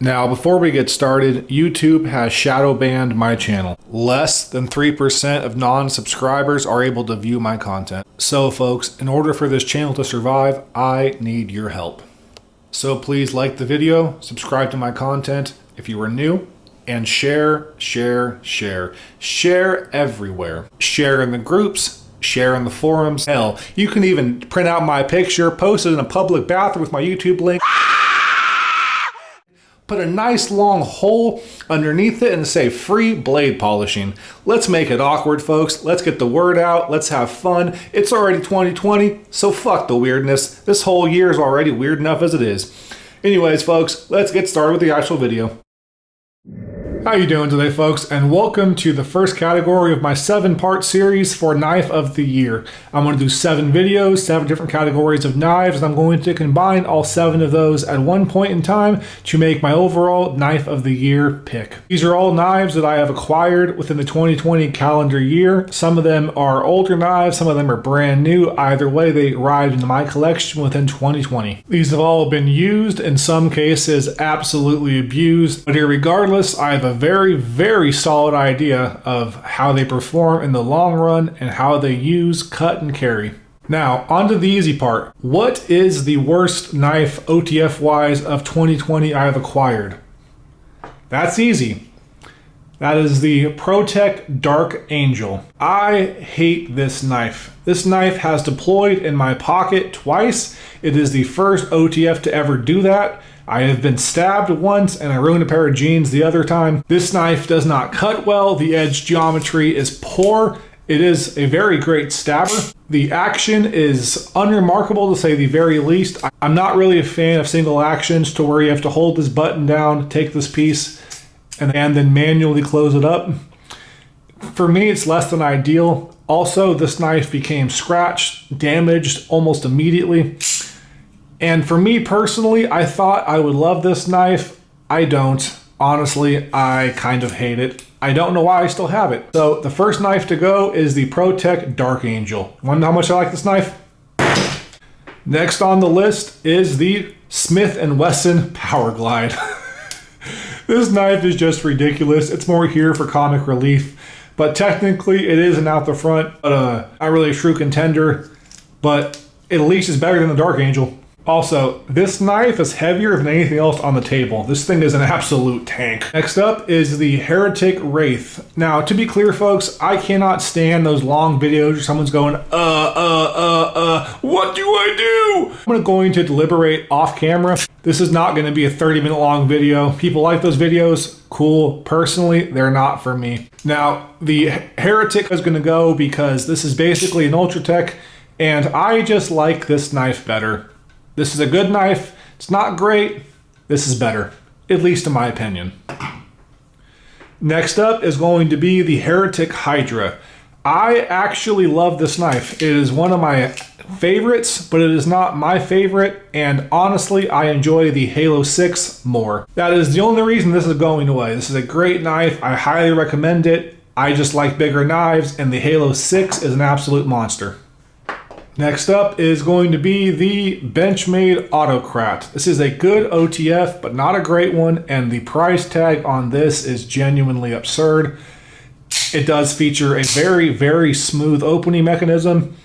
Now, before we get started, YouTube has shadow banned my channel. Less than 3% of non-subscribers are able to view my content. So folks, in order for this channel to survive, I need your help. So please like the video, subscribe to my content if you are new, and share everywhere. Share in the groups, share in the forums. Hell, you can even print out my picture, post it in a public bathroom with my YouTube link. Put a nice long hole underneath it and say free blade polishing. Let's make it awkward, folks. Let's get the word out. Let's have fun. It's already 2020, so fuck the weirdness. This whole year is already weird enough as it is. Anyways, folks, let's get started with the actual video. How you doing today, folks? And welcome to the first category of my 7-part series for Knife of the Year. I'm going to do 7 videos, 7 different categories of knives, and I'm going to combine all 7 of those at one point in time to make my overall Knife of the Year pick. These are all knives that I have acquired within the 2020 calendar year. Some of them are older knives, some of them are brand new. Either way, they arrived into my collection within 2020. These have all been used, in some cases absolutely abused, but irregardless, I have a very solid idea of how they perform in the long run and how they use, cut, and carry. Now, on to the easy part. What is the worst knife OTF-wise of 2020 I have acquired? That's easy. That is the Protech Dark Angel. I hate this knife. This knife has deployed in my pocket twice. It is the first OTF to ever do that. I have been stabbed once and I ruined a pair of jeans the other time. This knife does not cut well. The edge geometry is poor. It is a very great stabber. The action is unremarkable to say the very least. I'm not really a fan of single actions to where you have to hold this button down, take this piece, and then manually close it up. For me, it's less than ideal. Also, this knife became scratched, damaged almost immediately. And for me personally, I thought I would love this knife. I don't. Honestly, I kind of hate it. I don't know why I still have it. So the first knife to go is the Protech Dark Angel. Want to know how much I like this knife? Next on the list is the Smith & Wesson Powerglide. This knife is just ridiculous. It's more here for comic relief. But technically, it is an out the front, but not really a true contender. But it at least is better than the Dark Angel. Also, this knife is heavier than anything else on the table. This thing is an absolute tank. Next up is the Heretic Wraith. Now, to be clear, folks, I cannot stand those long videos where someone's going, what do I do? I'm going to deliberate off camera. This is not going to be a 30-minute long video. People like those videos, cool. Personally, they're not for me. Now, the Heretic is going to go because this is basically an Ultratech, and I just like this knife better. This is a good knife. It's not great. This is better, at least in my opinion. Next up is going to be the Heretic Hydra. I actually love this knife. It is one of my favorites, but it is not my favorite, and honestly, I enjoy the Halo 6 more. That is the only reason this is going away. This is a great knife. I highly recommend it. I just like bigger knives, and the Halo 6 is an absolute monster. Next up is going to be the Benchmade Autocrat. This is a good OTF, but not a great one, and the price tag on this is genuinely absurd. It does feature a very smooth opening mechanism.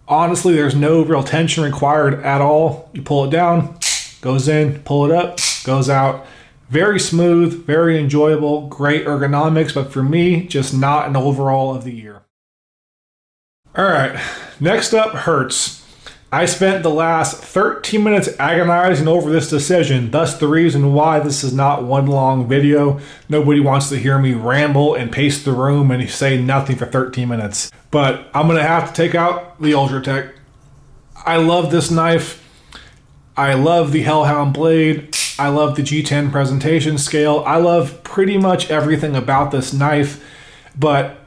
Honestly, there's no real tension required at all. You pull it down, goes in, pull it up, goes out. Very smooth, very enjoyable, great ergonomics, but for me, just not an overall of the year. Alright, next up, Hurts. I spent the last 13 minutes agonizing over this decision, thus the reason why this is not one long video. Nobody wants to hear me ramble and pace the room and say nothing for 13 minutes. But I'm going to have to take out the Ultratech. I love this knife. I love the Hellhound blade. I love the G10 presentation scale. I love pretty much everything about this knife, but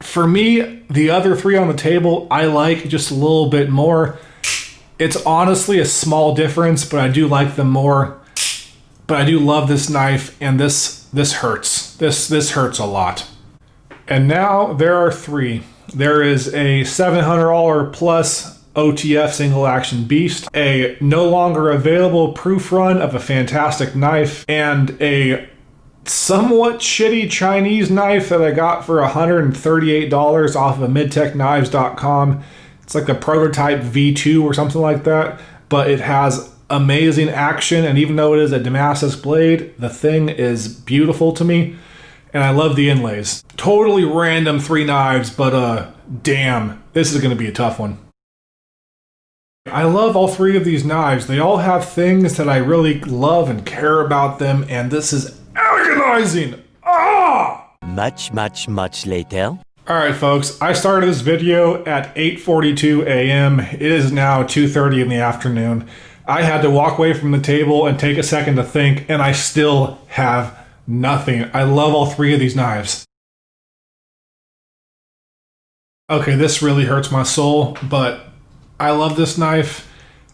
for me, the other 3 on the table, I like just a little bit more. It's honestly a small difference, but I do like them more. But I do love this knife, and this hurts. This hurts a lot. And now there are 3. There is a $700 plus OTF single action beast, a no longer available proof run of a fantastic knife, and a somewhat shitty Chinese knife that I got for $138 off of midtechknives.com. It's like a prototype V2 or something like that, but it has amazing action, and even though it is a Damascus blade, the thing is beautiful to me, and I love the inlays. Totally random 3 knives, but damn, this is going to be a tough one. I love all 3 of these knives. They all have things that I really love and care about them, and this is agonizing. Ah! Much later. Alright folks, I started this video at 8:42 a.m. It is now 2:30 in the afternoon. I had to walk away from the table and take a second to think, and I still have nothing. I love all 3 of these knives. Okay, this really hurts my soul, but I love this knife.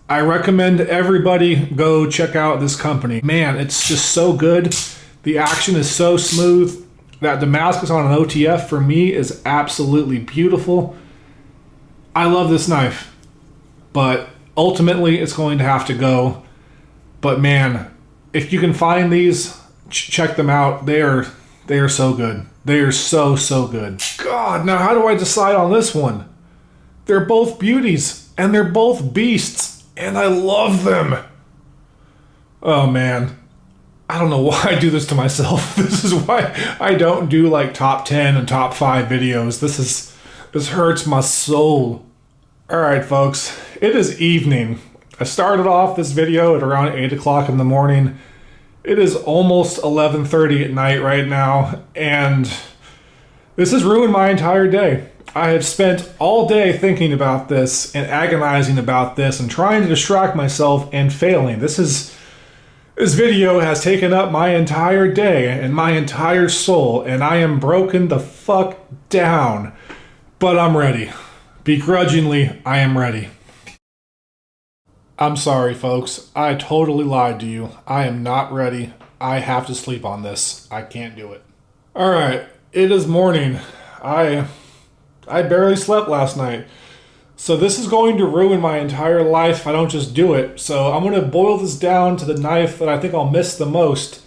I recommend everybody go check out this company. Man, it's just so good. The action is so smooth. That Damascus on an OTF for me is absolutely beautiful. I love this knife, but ultimately it's going to have to go. But man, if you can find these, check them out. They are so good. They are so good. God, now how do I decide on this one? They're both beauties and they're both beasts and I love them. Oh man. I don't know why I do this to myself. This is why I don't do like top 10 and top 5 videos. This hurts my soul. Alright folks, it is evening. I started off this video at around 8 o'clock in the morning. It is almost 11:30 at night right now, and this has ruined my entire day. I have spent all day thinking about this and agonizing about this and trying to distract myself and failing. This video has taken up my entire day and my entire soul, and I am broken the fuck down. But I'm ready. Begrudgingly, I am ready. I'm sorry, folks. I totally lied to you. I am not ready. I have to sleep on this. I can't do it. Alright, it is morning. I barely slept last night. So this is going to ruin my entire life if I don't just do it. So I'm going to boil this down to the knife that I think I'll miss the most.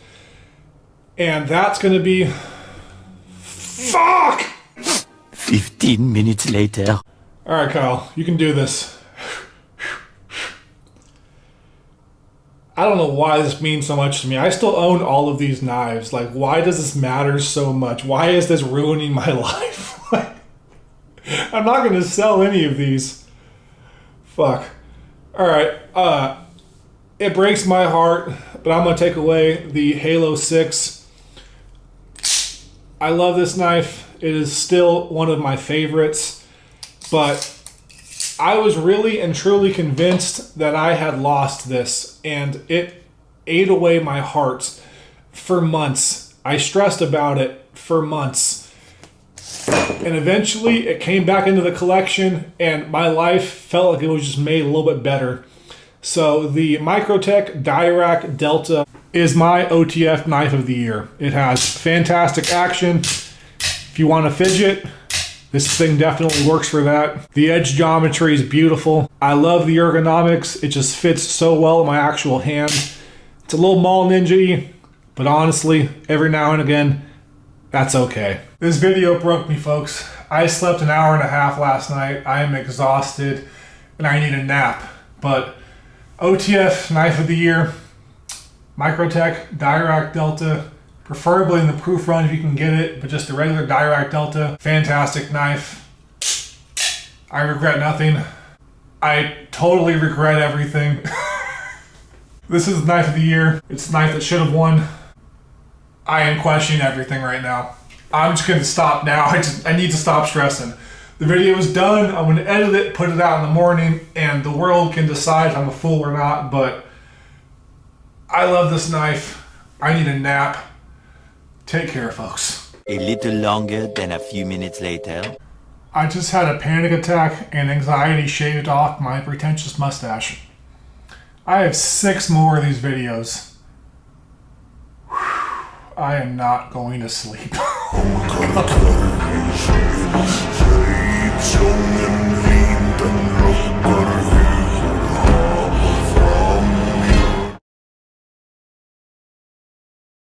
And that's going to be... Fuck! 15 minutes later. Alright, Kyle. You can do this. I don't know why this means so much to me. I still own all of these knives. Like, why does this matter so much? Why is this ruining my life? I'm not going to sell any of these. Fuck. Alright, it breaks my heart, but I'm going to take away the Halo 6. I love this knife. It is still one of my favorites, but I was really and truly convinced that I had lost this, and it ate away my heart for months. I stressed about it for months. And eventually it came back into the collection and my life felt like it was just made a little bit better. So the Microtech Dirac Delta is my OTF knife of the year. It has fantastic action. If you want to fidget, this thing definitely works for that. The edge geometry is beautiful. I love the ergonomics. It just fits so well in my actual hand. It's a little mall ninja-y, but honestly, every now and again, that's okay. This video broke me, folks. I slept an hour and a half last night. I am exhausted and I need a nap. But OTF knife of the year, Microtech Dirac Delta, preferably in the proof run if you can get it, but just the regular Dirac Delta, fantastic knife. I regret nothing. I totally regret everything. This is the knife of the year. It's the knife that should have won. I am questioning everything right now. I'm just going to stop now. I need to stop stressing. The video is done. I'm going to edit it, put it out in the morning, and the world can decide if I'm a fool or not, but I love this knife. I need a nap. Take care, folks. A little longer than a few minutes later. I just had a panic attack and anxiety shaved off my pretentious mustache. I have 6 more of these videos. I am not going to sleep.